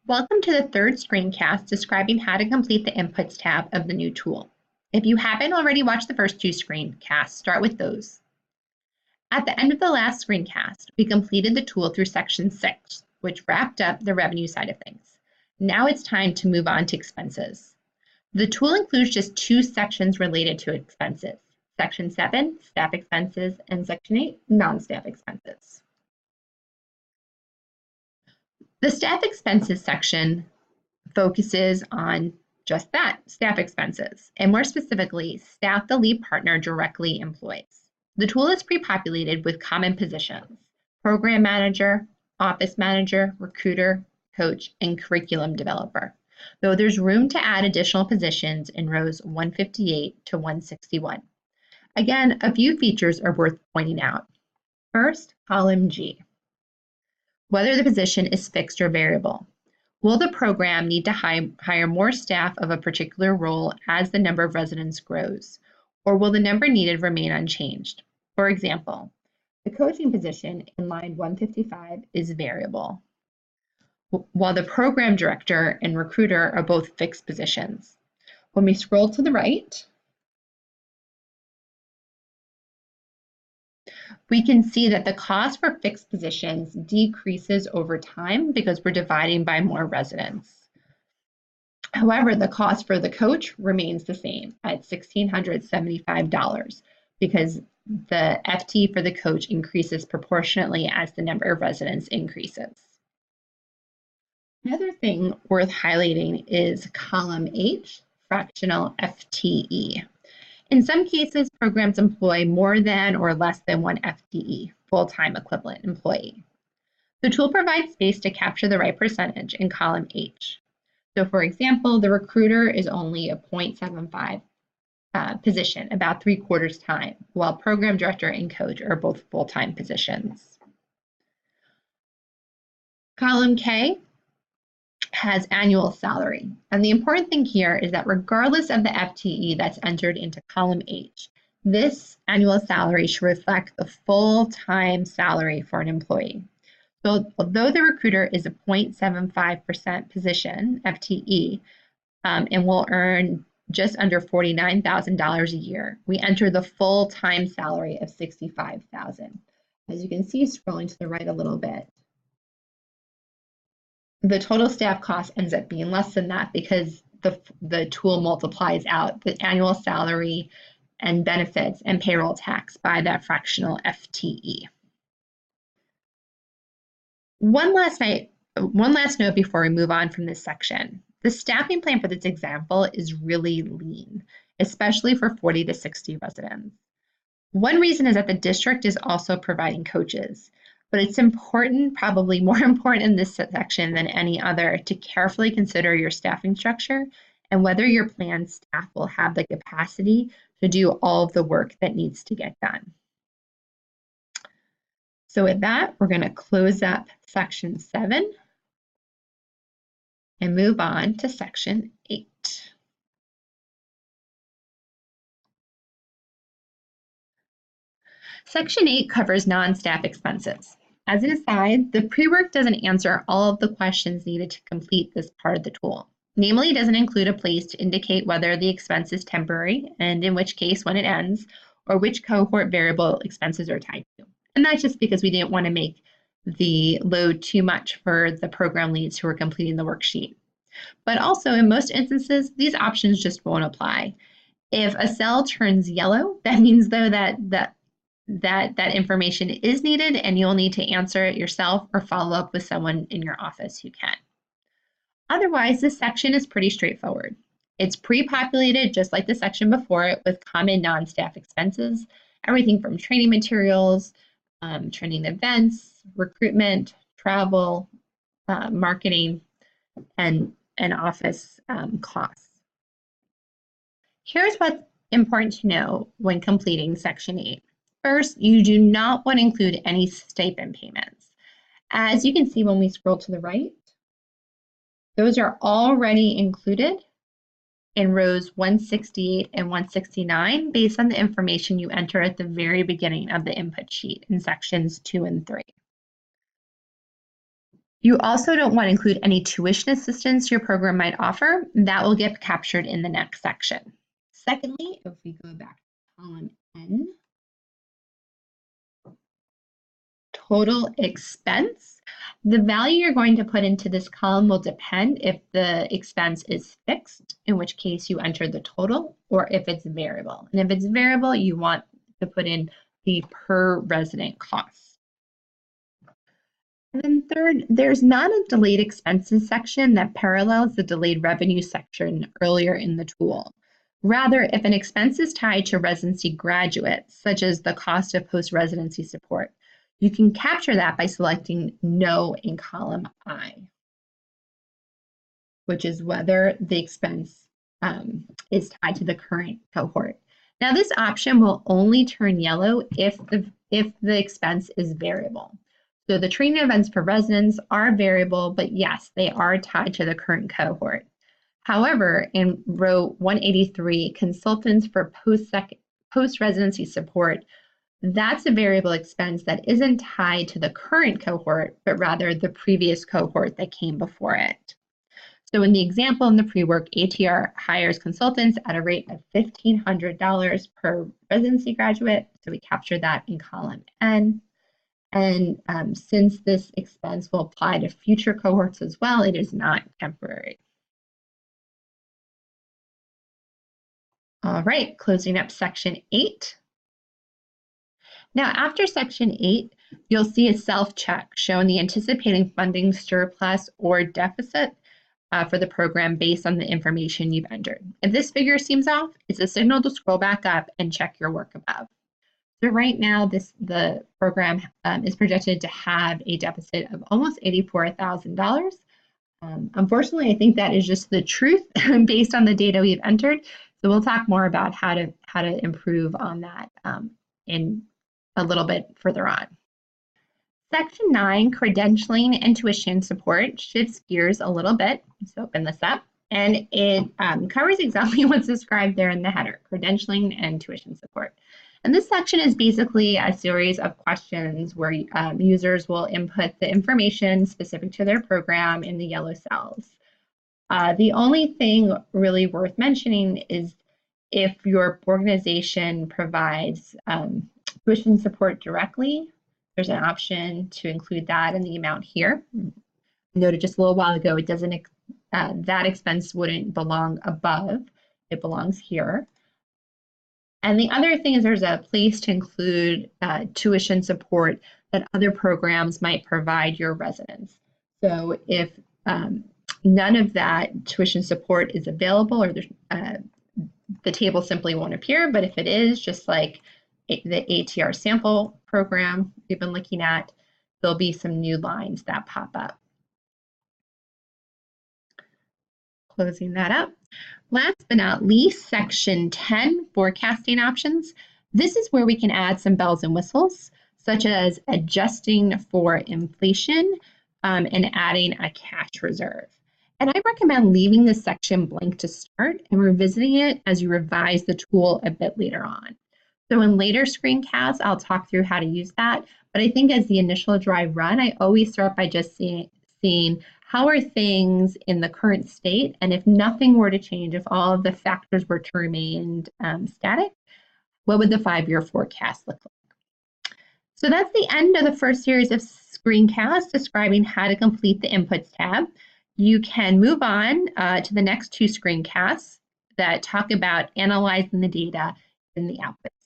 Welcome to the third screencast describing how to complete the Inputs tab of the new tool. If you haven't already watched the first two screencasts, start with those. At the end of the last screencast, we completed the tool through section 6, which wrapped up the revenue side of things. Now it's time to move on to expenses. The tool includes just two sections related to expenses. Section 7, staff expenses, and Section 8, non-staff expenses. The staff expenses section focuses on just that, staff expenses, and more specifically, staff the lead partner directly employs. The tool is pre-populated with common positions: program manager, office manager, recruiter, coach, and curriculum developer, though there's room to add additional positions in rows 158 to 161. Again, a few features are worth pointing out. First, column G, whether the position is fixed or variable. Will the program need to hire more staff of a particular role as the number of residents grows, or will the number needed remain unchanged? For example, the coaching position in line 155 is variable, while the program director and recruiter are both fixed positions. When we scroll to the right, we can see that the cost for fixed positions decreases over time because we're dividing by more residents. However, the cost for the coach remains the same at $1,675 because the FT for the coach increases proportionately as the number of residents increases. Another thing worth highlighting is column H, fractional FTE. In some cases, programs employ more than or less than one FTE, full-time equivalent employee. The tool provides space to capture the right percentage in column H. So for example, the recruiter is only a 0.75 position, about 3/4 time, while program director and coach are both full-time positions. Column K has annual salary. And the important thing here is that regardless of the FTE that's entered into column H, this annual salary should reflect the full-time salary for an employee. So although the recruiter is a 0.75% position, FTE, and will earn just under $49,000 a year, we enter the full-time salary of $65,000. As you can see, scrolling to the right a little bit, the total staff cost ends up being less than that because the tool multiplies out the annual salary and benefits and payroll tax by that fractional FTE. One last note before we move on from this section. The staffing plan for this example is really lean, especially for 40 to 60 residents. One reason is that the district is also providing coaches, but it's important, probably more important in this section than any other, to carefully consider your staffing structure and whether your planned staff will have the capacity to do all of the work that needs to get done. So with that, we're going to close up section 7 and move on to section 8. Section 8 covers non-staff expenses. As an aside, the pre-work doesn't answer all of the questions needed to complete this part of the tool. Namely, it doesn't include a place to indicate whether the expense is temporary, and in which case when it ends, or which cohort variable expenses are tied to. And that's just because we didn't want to make the load too much for the program leads who are completing the worksheet. But also, in most instances, these options just won't apply. If a cell turns yellow, that means though that information is needed and you'll need to answer it yourself or follow up with someone in your office who can. Otherwise, this section is pretty straightforward. It's pre-populated just like the section before it with common non-staff expenses, everything from training materials, training events, recruitment, travel, marketing, and office costs. Here's what's important to know when completing section 8. First, you do not want to include any stipend payments. As you can see when we scroll to the right, those are already included in rows 168 and 169 based on the information you enter at the very beginning of the input sheet in sections 2 and 3. You also don't want to include any tuition assistance your program might offer. That will get captured in the next section. Secondly, if we go back to column N, total expense, the value you're going to put into this column will depend if the expense is fixed, in which case you enter the total, or if it's variable. And if it's variable, you want to put in the per resident costs. And then third, there's not a delayed expenses section that parallels the delayed revenue section earlier in the tool. Rather, if an expense is tied to residency graduates, such as the cost of post-residency support, you can capture that by selecting No in column I, which is whether the expense is tied to the current cohort. Now, this option will only turn yellow if the expense is variable. So the training events for residents are variable, but yes, they are tied to the current cohort. However, in row 183, consultants for post-residency support, that's a variable expense that isn't tied to the current cohort, but rather the previous cohort that came before it. So in the example in the pre-work, ATR hires consultants at a rate of $1,500 per residency graduate. So we capture that in column N. And since this expense will apply to future cohorts as well, it is not temporary. All right, closing up section 8. Now, after section 8, you'll see a self-check showing the anticipating funding surplus or deficit for the program based on the information you've entered. If this figure seems off, it's a signal to scroll back up and check your work above. So right now, the program is projected to have a deficit of almost $84,000. Unfortunately, I think that is just the truth based on the data we've entered. So we'll talk more about how to improve on that in a little bit further on. Section 9, credentialing and tuition support, shifts gears a little bit. Let's open this up. And it covers exactly what's described there in the header, credentialing and tuition support. And this section is basically a series of questions where users will input the information specific to their program in the yellow cells. The only thing really worth mentioning is if your organization provides tuition support directly, there's an option to include that in the amount here. I noted just a little while ago, it doesn't, that expense wouldn't belong above, it belongs here. And the other thing is there's a place to include tuition support that other programs might provide your residents. So if none of that tuition support is available, or the table simply won't appear, but if it is, just like the ATR sample program we've been looking at, there'll be some new lines that pop up. Closing that up. Last but not least, section 10, forecasting options. This is where we can add some bells and whistles, such as adjusting for inflation and adding a cash reserve. And I recommend leaving this section blank to start and revisiting it as you revise the tool a bit later on. So in later screencasts, I'll talk through how to use that. But I think as the initial dry run, I always start by just seeing how are things in the current state, and if nothing were to change, if all of the factors were to remain static, what would the 5-year forecast look like? So that's the end of the first series of screencasts describing how to complete the Inputs tab. You can move on to the next 2 screencasts that talk about analyzing the data in the Outputs